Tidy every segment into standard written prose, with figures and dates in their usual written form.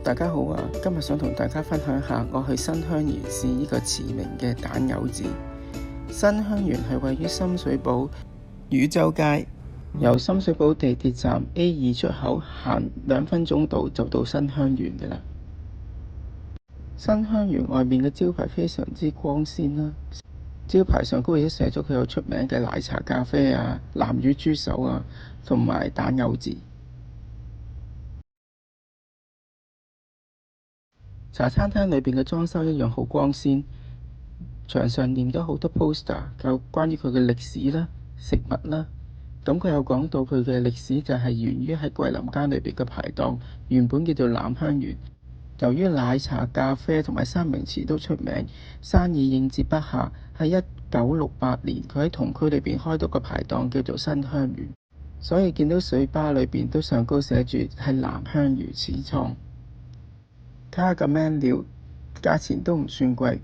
大家好啊！今日想同大家分享下我去新香園試呢個馳名嘅蛋餃子。新香園係位於深水埗汝州街，由深水埗地鐵站 A2 出口行2分鐘到就到新香園嘅啦。新香園外面嘅招牌非常之光鮮啦，招牌上高亦都寫咗佢有出名嘅奶茶咖啡啊、南乳豬手啊，同埋蛋餃子。茶餐廳裏邊嘅裝修一樣好光鮮，牆上粘咗好多 poster， 有關於佢嘅歷史啦、食物啦。咁佢有講到佢嘅歷史就係源於喺桂林街裏邊嘅排檔，原本叫做南香園。由於奶茶、咖啡同埋三明治都出名，生意應接不暇。喺1968年，佢喺同區裏邊開咗個排檔叫做新香園，所以見到水吧裏邊都上高寫住係南香園始創。睇下個 menu，價錢都唔算貴，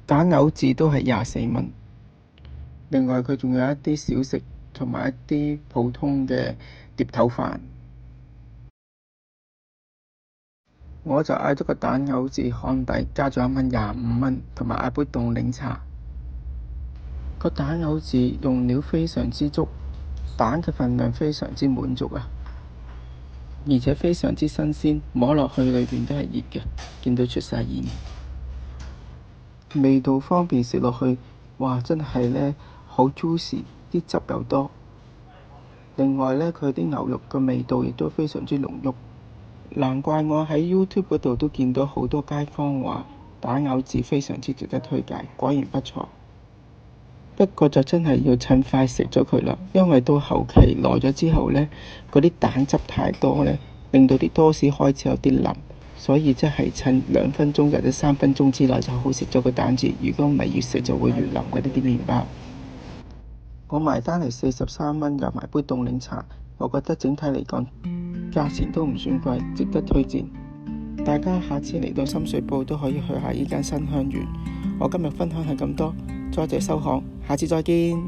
蛋餃子都係24蚊。另外佢仲有一啲小食同埋一啲普通嘅碟頭飯。我就嗌咗個蛋餃子烘底，加咗1蚊25蚊，同埋嗌杯凍檸茶。個蛋餃子用料非常之足，蛋嘅份量非常之滿足啊！而且非常之新鮮，摸落去裏邊都係熱嘅，見到出晒煙。味道方面食落去，哇！真係呢，好 juicy， 啲汁又多。另外呢，佢啲牛肉嘅味道亦都非常之濃郁。難怪我喺 YouTube 嗰度都見到好多街坊話蛋餃子非常之值得推介，果然不錯。不過就真係要趁快食咗佢啦，因為到後期耐咗之後呢，嗰啲蛋汁太多呢，令到啲多士開始有啲腍，所以即係趁2分鐘或者3分鐘之內就好食咗個蛋治。如果唔係越食就會越腍嘅呢啲麵包。我埋單係43蚊，入埋杯凍檸茶，我覺得整體嚟講價錢都唔算貴，值得推薦。大家下次嚟到深水埗都可以去下呢間新香園。我今日分享係咁多，多謝收看，下次再見。